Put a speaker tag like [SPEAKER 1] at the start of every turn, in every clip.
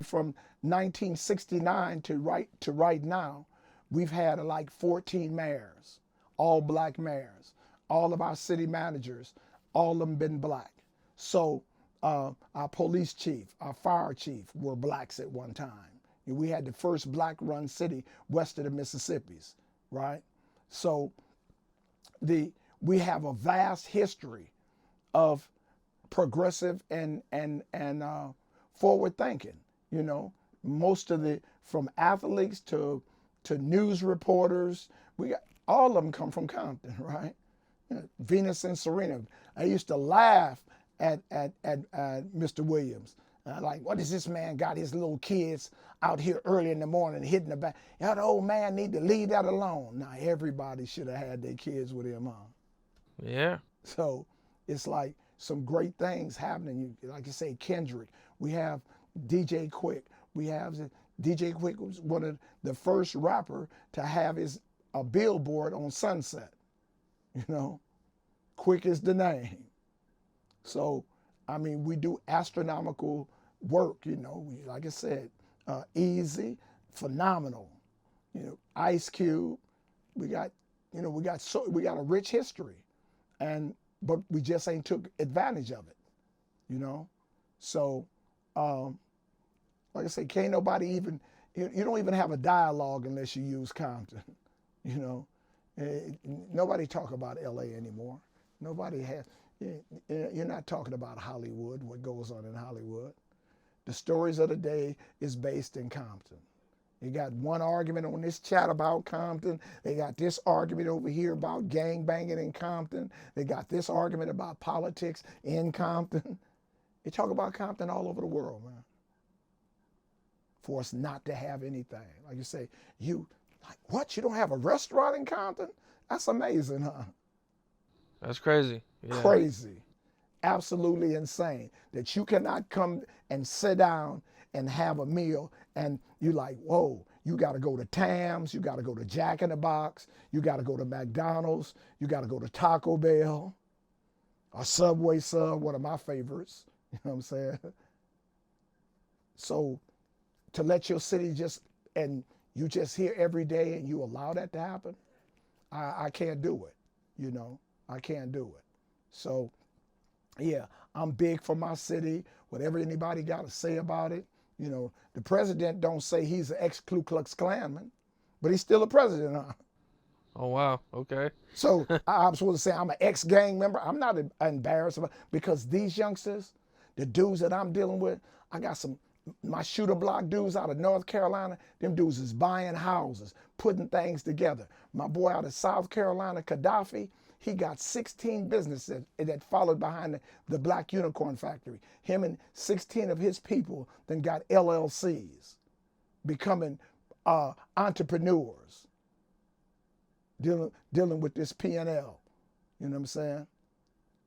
[SPEAKER 1] from 1969 to right now, we've had like 14 mayors, all black mayors. All of our city managers, all of them been black. So our police chief, our fire chief were blacks at one time. We had the first black-run city west of the Mississippi's, right? So we have a vast history of progressive and forward thinking. You know, most of from athletes to news reporters, we got all of them come from Compton, right? Venus and Serena. I used to laugh at Mr. Williams. Like, what does this man got his little kids out here early in the morning hitting the back? The old man need to leave that alone. Now, everybody should have had their kids with him on.
[SPEAKER 2] Yeah.
[SPEAKER 1] So it's like some great things happening. Like you say, Kendrick. We have DJ Quik. We have DJ Quik was one of the first rapper to have a billboard on Sunset. You know, Quik is the name. So, I mean, we do astronomical work, you know, like I said, easy, phenomenal. You know, Ice Cube, we got a rich history, but we just ain't took advantage of it, you know. So, like I say, can't nobody even, you don't even have a dialogue unless you use Compton, you know. Nobody talk about LA anymore. Nobody has. You're not talking about Hollywood, what goes on in Hollywood. The stories of the day is based in Compton. You got one argument on this chat about Compton. They got this argument over here about gang banging in Compton. They got this argument about politics in Compton. They talk about Compton all over the world, man. For us not to have anything. Like you say, like, what? You don't have a restaurant in Compton? That's amazing, huh?
[SPEAKER 2] That's crazy. Yeah.
[SPEAKER 1] Crazy. Absolutely insane that you cannot come and sit down and have a meal and you like, whoa, you got to go to Tam's, you got to go to Jack in the Box, you got to go to McDonald's, you got to go to Taco Bell, or Subway Sub, one of my favorites. You know what I'm saying? So to let your city and you just here every day and you allow that to happen, I can't do it, you know. I can't do it. So, yeah, I'm big for my city. Whatever anybody got to say about it, you know, the president don't say he's an ex-Ku Klux Klanman, but he's still a president, huh?
[SPEAKER 2] Oh, wow. Okay.
[SPEAKER 1] So I'm supposed to say I'm an ex-gang member. I'm not embarrassed about because these youngsters, the dudes that I'm dealing with, I got my shooter block dudes out of North Carolina, them dudes is buying houses, putting things together. My boy out of South Carolina, Gaddafi, he got 16 businesses that followed behind the Black Unicorn Factory. Him and 16 of his people then got LLCs, becoming entrepreneurs, dealing with this P&L. You know what I'm saying?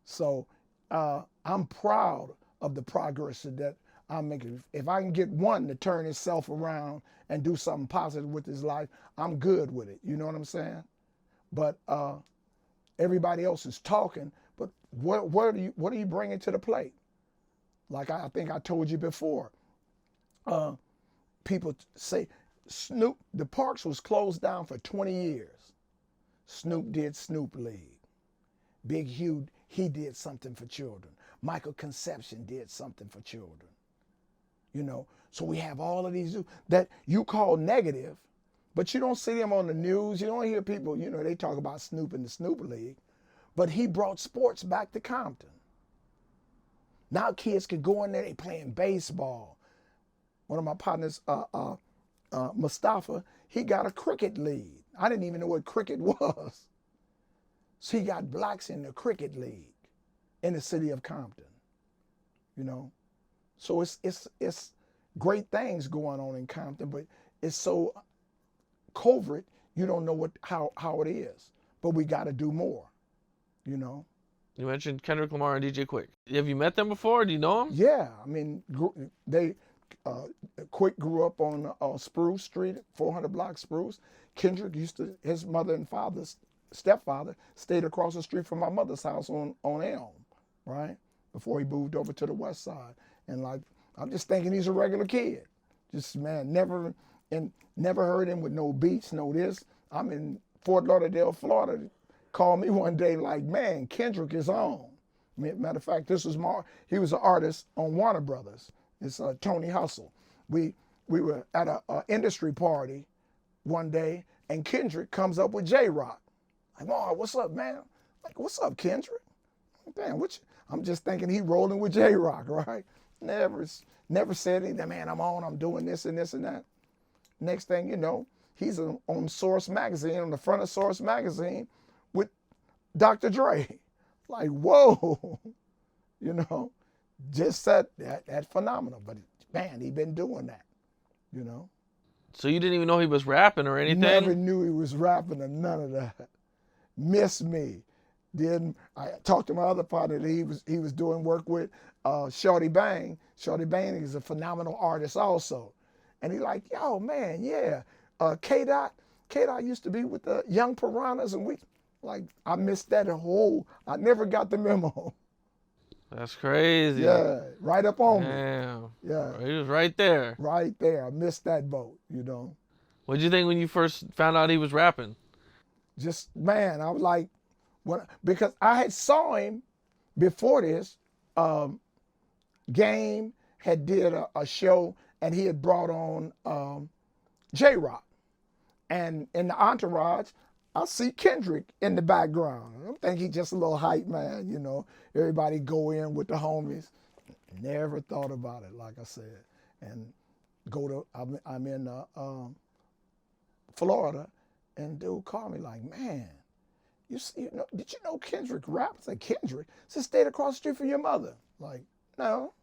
[SPEAKER 1] So I'm proud of the progress that I'm making. If I can get one to turn himself around and do something positive with his life, I'm good with it. You know what I'm saying? But everybody else is talking, but what are you bringing to the plate? Like I think I told you before, people say Snoop, the parks was closed down for 20 years. Snoop did Snoop League. Big Hugh, he did something for children. Michael Conception did something for children. You know, so we have all of these that you call negative, but you don't see them on the news. You don't hear people, you know, they talk about Snoop in the Snoop League, but he brought sports back to Compton. Now kids can go in there, they playing baseball. One of my partners, Mustafa, he got a cricket league. I didn't even know what cricket was. So he got blacks in the cricket league in the city of Compton, you know. So it's great things going on in Compton, but it's so covert, you don't know how it is. But we got to do more, you know.
[SPEAKER 2] You mentioned Kendrick Lamar and DJ Quik. Have you met them before? Do you know them?
[SPEAKER 1] Yeah, I mean, Quik grew up on Spruce Street, 400 block Spruce. Kendrick his mother and stepfather stayed across the street from my mother's house on Elm, right? Before he moved over to the west side. And like, I'm just thinking he's a regular kid. Just man, never heard him with no beats, no this. I'm in Fort Lauderdale, Florida. Called me one day like, man, Kendrick is on. Matter of fact, this was Marv. He was an artist on Warner Brothers. It's Tony Hustle. We were at a industry party one day, and Kendrick comes up with J-Rock. Like, Marv, what's up, man? Like, what's up, Kendrick? Damn, I'm just thinking he rolling with J-Rock, right? Never said anything, man, I'm doing this and this and that. Next thing you know, he's on Source Magazine, on the front of Source Magazine with Dr. Dre. Like, whoa, just that phenomenal. But man, he been doing that,
[SPEAKER 2] So you didn't even know he was rapping or anything?
[SPEAKER 1] Never knew he was rapping or none of that. Miss me. Then I talked to my other partner that he was doing work with, Shorty Bang. Shorty Bang is a phenomenal artist also. And he like, yo, man, yeah. K-Dot used to be with the Young Piranhas, and I missed that I never got the memo.
[SPEAKER 2] That's crazy.
[SPEAKER 1] Yeah, right up on me.
[SPEAKER 2] Damn.
[SPEAKER 1] Yeah.
[SPEAKER 2] He was right there.
[SPEAKER 1] Right there. I missed that boat,
[SPEAKER 2] What did you think when you first found out he was rapping?
[SPEAKER 1] Just, man, I was like, because I had saw him before this. Game had did a show, and he had brought on J-Rock. And in the entourage, I see Kendrick in the background. I think he's just a little hype man, Everybody go in with the homies. Never thought about it, like I said. And I'm in Florida, and dude called me like, man, did you know Kendrick rap? I said, Kendrick? It's just stayed across the street from your mother. Like, no.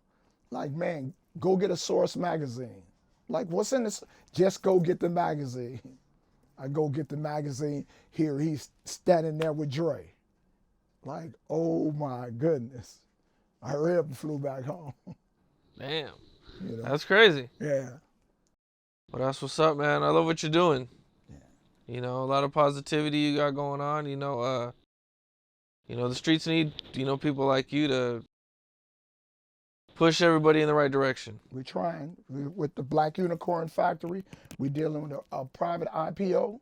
[SPEAKER 1] Like, man, go get a Source magazine. Like, what's in this? Just go get the magazine. I go get the magazine. Here he's standing there with Dre. Like, oh my goodness. I hurried up and flew back home.
[SPEAKER 2] Damn. That's crazy.
[SPEAKER 1] Yeah.
[SPEAKER 2] Well, that's what's up, man. I love what you're doing.
[SPEAKER 1] Yeah.
[SPEAKER 2] A lot of positivity you got going on. The streets need, people like you to push everybody in the right direction.
[SPEAKER 1] We're trying. With the Black Unicorn Factory, we're dealing with a private IPO,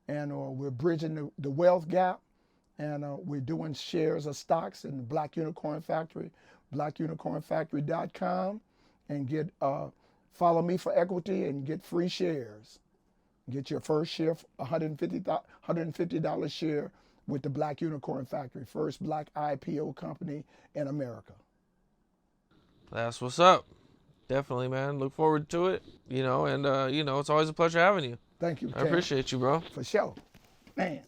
[SPEAKER 1] and we're bridging the wealth gap, and we're doing shares of stocks in the Black Unicorn Factory, blackunicornfactory.com, and follow me for equity and get free shares. Get your first share, $150 share with the Black Unicorn Factory, first black IPO company in America.
[SPEAKER 2] That's what's up. Definitely, man. Look forward to it, and it's always a pleasure having you.
[SPEAKER 1] Thank you,
[SPEAKER 2] I appreciate you, bro.
[SPEAKER 1] For sure. Man.